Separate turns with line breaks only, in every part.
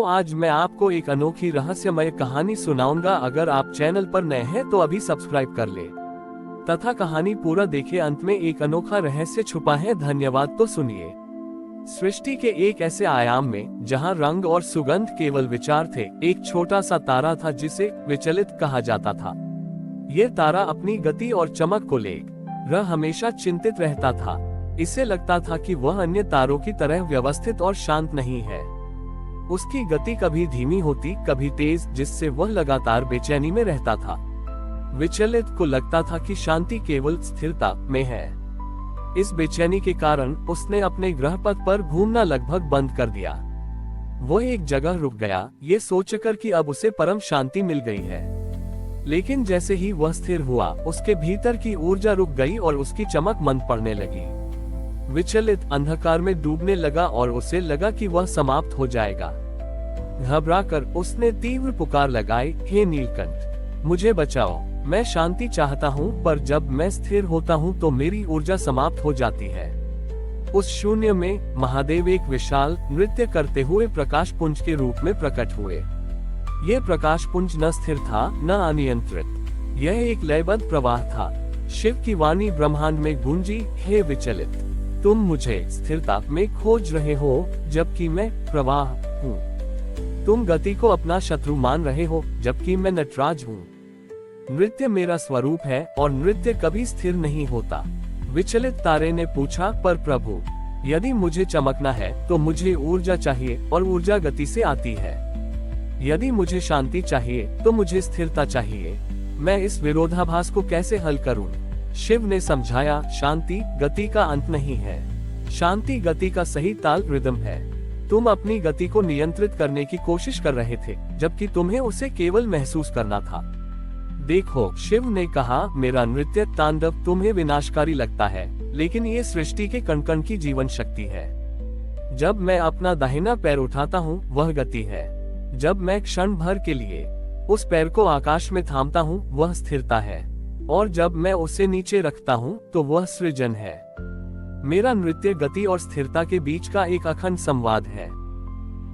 तो आज मैं आपको एक अनोखी रहस्यमय कहानी सुनाऊंगा। अगर आप चैनल पर नए हैं तो अभी सब्सक्राइब कर ले तथा कहानी पूरा देखे। अंत में एक अनोखा रहस्य छुपा है। धन्यवाद। तो सुनिए। सृष्टि के एक ऐसे आयाम में जहां रंग और सुगंध केवल विचार थे, एक छोटा सा तारा था जिसे विचलित कहा जाता था। यह तारा अपनी गति और चमक को लेकर हमेशा चिंतित रहता था। इसे लगता था कि वह अन्य तारों की तरह व्यवस्थित और शांत नहीं है। उसकी गति कभी धीमी होती, कभी तेज, जिससे वह लगातार बेचैनी में रहता था। विचलित को लगता था कि शांति केवल स्थिरता में है। इस बेचैनी के कारण उसने अपने ग्रह पथ पर घूमना लगभग बंद कर दिया। वो एक जगह रुक गया, ये सोचकर कि अब उसे परम शांति मिल गई है। लेकिन जैसे ही वह स्थिर हुआ, उसके भीतर की ऊर्जा रुक गई और उसकी चमक मंद पड़ने लगी। विचलित अंधकार में डूबने लगा और उसे लगा कि वह समाप्त हो जाएगा। घबराकर उसने तीव्र पुकार लगाई, हे नीलकंठ, मुझे बचाओ। मैं शांति चाहता हूँ, पर जब मैं स्थिर होता हूँ तो मेरी ऊर्जा समाप्त हो जाती है। उस शून्य में महादेव एक विशाल नृत्य करते हुए प्रकाश पुंज के रूप में प्रकट हुए। यह प्रकाश पुंज न स्थिर था, न अनियंत्रित। यह एक लयबद्ध प्रवाह था। शिव की वाणी ब्रह्मांड में गूंजी, हे विचलित, तुम मुझे स्थिरता में खोज रहे हो, जबकि मैं प्रवाह हूँ। तुम गति को अपना शत्रु मान रहे हो, जबकि मैं नटराज हूँ। नृत्य मेरा स्वरूप है और नृत्य कभी स्थिर नहीं होता। विचलित तारे ने पूछा, पर प्रभु, यदि मुझे चमकना है तो मुझे ऊर्जा चाहिए और ऊर्जा गति से आती है। यदि मुझे शांति चाहिए तो मुझे स्थिरता चाहिए। मैं इस विरोधाभास को कैसे हल करूं? शिव ने समझाया, शांति गति का अंत नहीं है। शांति गति का सही ताल रिदम है। तुम अपनी गति को नियंत्रित करने की कोशिश कर रहे थे, जबकि तुम्हें उसे केवल महसूस करना था। देखो, शिव ने कहा, मेरा नृत्य तांडव तुम्हें विनाशकारी लगता है, लेकिन ये सृष्टि के कण-कण की जीवन शक्ति है। जब मैं अपना दाहिना पैर उठाता हूँ, वह गति है। जब मैं क्षण भर के लिए उस पैर को आकाश में थामता हूँ, वह स्थिरता है। और जब मैं उसे नीचे रखता हूँ तो वह सृजन है। मेरा नृत्य गति और स्थिरता के बीच का एक अखंड संवाद है।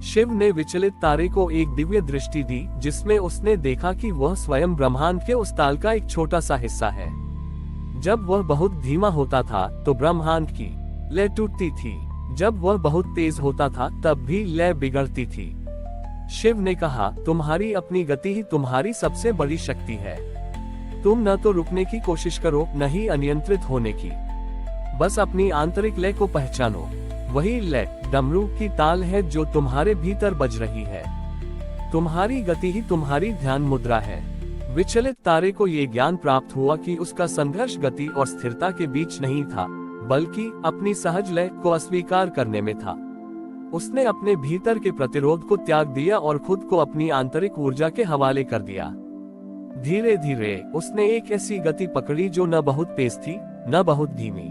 शिव ने विचलित तारे को एक दिव्य दृष्टि दी, जिसमें उसने देखा कि वह स्वयं ब्रह्मांड के उस ताल का एक छोटा सा हिस्सा है। जब वह बहुत धीमा होता था तो ब्रह्मांड की लय टूटती थी। जब वह बहुत तेज होता था तब भी लय बिगड़ती थी। शिव ने कहा, तुम्हारी अपनी गति ही तुम्हारी सबसे बड़ी शक्ति है। तुम न तो रुकने की कोशिश करो, न ही अनियंत्रित होने की। बस अपनी आंतरिक लय को पहचानो। वही लय डमरू की ताल है जो तुम्हारे भीतर बज रही है। तुम्हारी गति ही तुम्हारी ध्यान मुद्रा है। विचलित तारे को ये ज्ञान प्राप्त हुआ कि उसका संघर्ष गति और स्थिरता के बीच नहीं था, बल्कि अपनी सहज लय को अस्वीकार करने में था। उसने अपने भीतर के प्रतिरोध को त्याग दिया और खुद को अपनी आंतरिक ऊर्जा के हवाले कर दिया। धीरे धीरे उसने एक ऐसी गति पकड़ी जो न बहुत तेज थी, न बहुत धीमी।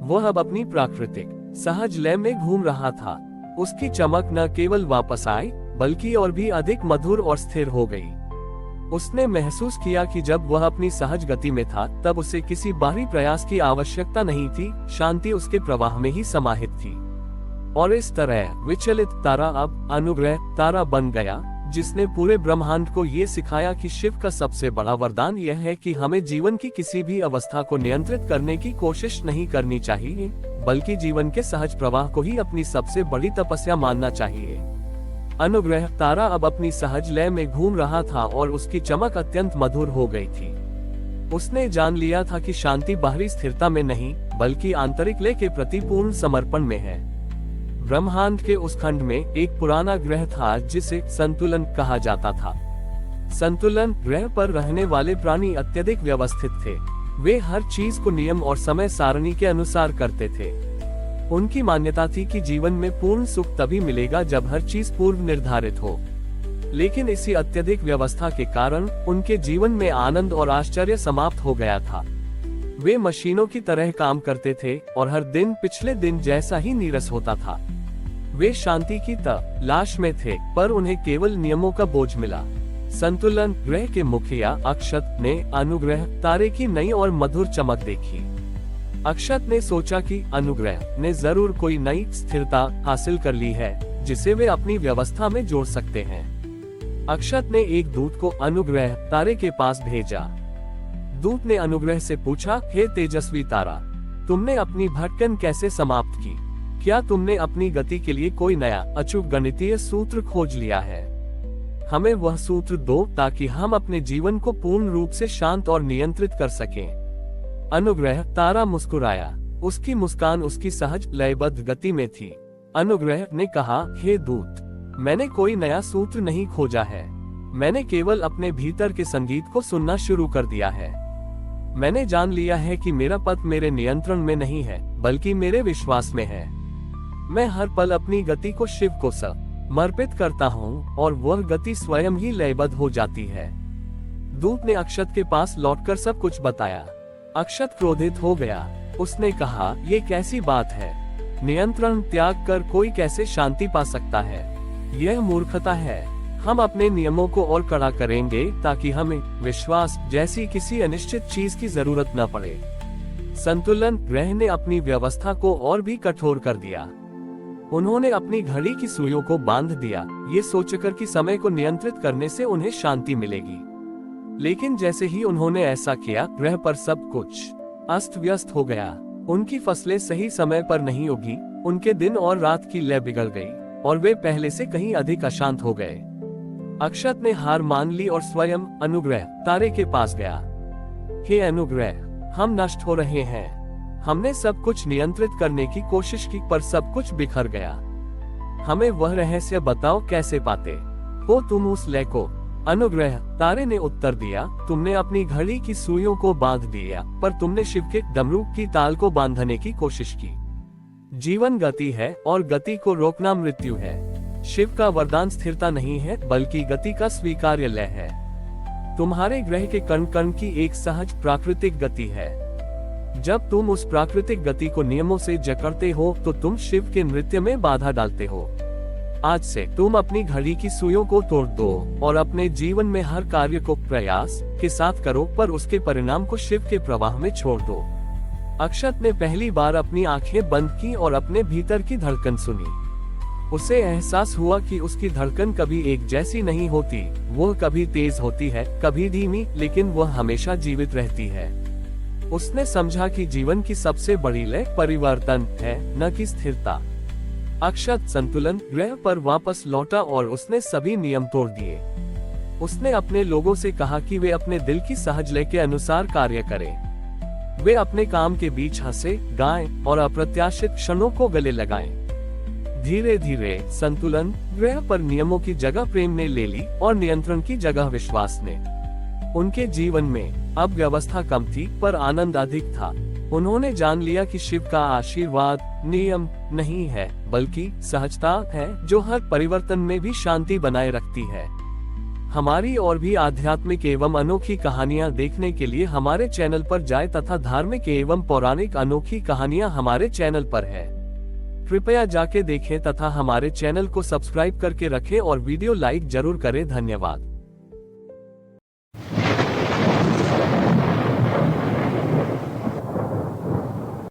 वह अब अपनी प्राकृतिक सहज लय में घूम रहा था। उसकी चमक न केवल वापस आई, बल्कि और भी अधिक मधुर और स्थिर हो गई। उसने महसूस किया कि जब वह अपनी सहज गति में था, तब उसे किसी बाहरी प्रयास की आवश्यकता नहीं थी। शांति उसके प्रवाह में ही समाहित थी। और इस तरह विचलित तारा अब अनुग्रह तारा बन गया, जिसने पूरे ब्रह्मांड को ये सिखाया कि शिव का सबसे बड़ा वरदान यह है कि हमें जीवन की किसी भी अवस्था को नियंत्रित करने की कोशिश नहीं करनी चाहिए, बल्कि जीवन के सहज प्रवाह को ही अपनी सबसे बड़ी तपस्या मानना चाहिए। अनुग्रह तारा अब अपनी सहज लय में घूम रहा था और उसकी चमक अत्यंत मधुर हो गई थी। उसने जान लिया था कि शांति बाहरी स्थिरता में नहीं, बल्कि आंतरिक लय के प्रति पूर्ण समर्पण में है। ब्रह्मांड के उस खंड में एक पुराना ग्रह था जिसे संतुलन कहा जाता था। संतुलन ग्रह पर रहने वाले प्राणी अत्यधिक व्यवस्थित थे। वे हर चीज को नियम और समय सारणी के अनुसार करते थे। उनकी मान्यता थी कि जीवन में पूर्ण सुख तभी मिलेगा जब हर चीज पूर्व निर्धारित हो। लेकिन इसी अत्यधिक व्यवस्था के कारण उनके जीवन में आनंद और आश्चर्य समाप्त हो गया था। वे मशीनों की तरह काम करते थे और हर दिन पिछले दिन जैसा ही नीरस होता था। वे शांति की तलाश में थे, पर उन्हें केवल नियमों का बोझ मिला। संतुलन ग्रह के मुखिया अक्षत ने अनुग्रह तारे की नई और मधुर चमक देखी। अक्षत ने सोचा कि अनुग्रह ने जरूर कोई नई स्थिरता हासिल कर ली है, जिसे वे अपनी व्यवस्था में जोड़ सकते हैं। अक्षत ने एक दूत को अनुग्रह तारे के पास भेजा। दूत ने अनुग्रह से पूछा, हे तेजस्वी तारा, तुमने अपनी भटकन कैसे समाप्त की? क्या तुमने अपनी गति के लिए कोई नया अचूक गणितीय सूत्र खोज लिया है? हमें वह सूत्र दो ताकि हम अपने जीवन को पूर्ण रूप से शांत और नियंत्रित कर सकें। अनुग्रह तारा मुस्कुराया। उसकी मुस्कान उसकी सहज लयबद्ध गति में थी। अनुग्रह ने कहा, हे दूत, मैंने कोई नया सूत्र नहीं खोजा है। मैंने केवल अपने भीतर के संगीत को सुनना शुरू कर दिया है। मैंने जान लिया है कि मेरा पथ मेरे नियंत्रण में नहीं है, बल्कि मेरे विश्वास में है। मैं हर पल अपनी गति को शिव को समर्पित करता हूँ और वह गति स्वयं ही लयबद्ध हो जाती है। दूत ने अक्षत के पास लौटकर सब कुछ बताया। अक्षत क्रोधित हो गया। उसने कहा, ये कैसी बात है? नियंत्रण त्याग कर कोई कैसे शांति पा सकता है? यह मूर्खता है। हम अपने नियमों को और कड़ा करेंगे ताकि हमें विश्वास जैसी किसी अनिश्चित चीज की जरूरत न पड़े। संतुलन ग्रह ने अपनी व्यवस्था को और भी कठोर कर दिया। उन्होंने अपनी घड़ी की सुइयों को बांध दिया, ये सोचकर कि समय को नियंत्रित करने से उन्हें शांति मिलेगी। लेकिन जैसे ही उन्होंने ऐसा किया, ग्रह पर सब कुछ अस्त व्यस्त हो गया। उनकी फसलें सही समय पर नहीं उगी, उनके दिन और रात की लय बिगड़ गई और वे पहले से कहीं अधिक अशांत हो गए। अक्षत ने हार मान ली और स्वयं अनुग्रह तारे के पास गया। हे अनुग्रह, हम नष्ट हो रहे हैं। हमने सब कुछ नियंत्रित करने की कोशिश की पर सब कुछ बिखर गया। हमें वह रहस्य बताओ, कैसे पाते हो तुम उस लय को? अनुग्रह तारे ने उत्तर दिया, तुमने अपनी घड़ी की सुइयों को बांध दिया, पर तुमने शिव के डमरू की ताल को बांधने की कोशिश की। जीवन गति है और गति को रोकना मृत्यु है। शिव का वरदान स्थिरता नहीं है, बल्कि गति का स्वीकार्य लय है। तुम्हारे ग्रह के कण कण की एक सहज प्राकृतिक गति है। जब तुम उस प्राकृतिक गति को नियमों से जकड़ते हो तो तुम शिव के नृत्य में बाधा डालते हो। आज से तुम अपनी घड़ी की सुइयों को तोड़ दो और अपने जीवन में हर कार्य को प्रयास के साथ करो, पर उसके परिणाम को शिव के प्रवाह में छोड़ दो। अक्षत ने पहली बार अपनी आंखें बंद की और अपने भीतर की धड़कन सुनी। उसे एहसास हुआ कि उसकी धड़कन कभी एक जैसी नहीं होती। वो कभी तेज होती है, कभी धीमी, लेकिन वह हमेशा जीवित रहती है। उसने समझा कि जीवन की सबसे बड़ी लय परिवर्तन है, न कि स्थिरता। अक्षत संतुलन ग्रह पर वापस लौटा और उसने सभी नियम तोड़ दिए। उसने अपने लोगों से कहा कि वे अपने दिल की सहज लय के अनुसार कार्य करें। वे अपने काम के बीच हंसे, गाएं और अप्रत्याशित क्षणों को गले लगाएं। धीरे धीरे संतुलन ग्रह पर नियमों की जगह प्रेम ने ले ली और नियंत्रण की जगह विश्वास ने। उनके जीवन में अब व्यवस्था कम थी, पर आनंद अधिक था। उन्होंने जान लिया कि शिव का आशीर्वाद नियम नहीं है, बल्कि सहजता है, जो हर परिवर्तन में भी शांति बनाए रखती है। हमारी और भी आध्यात्मिक एवं अनोखी कहानियां देखने के लिए हमारे चैनल पर जाएं तथा धार्मिक एवं पौराणिक अनोखी कहानियां हमारे चैनल पर है। कृपया जाके देखें तथा हमारे चैनल को सब्सक्राइब करके रखें और वीडियो लाइक जरूर करें। धन्यवाद।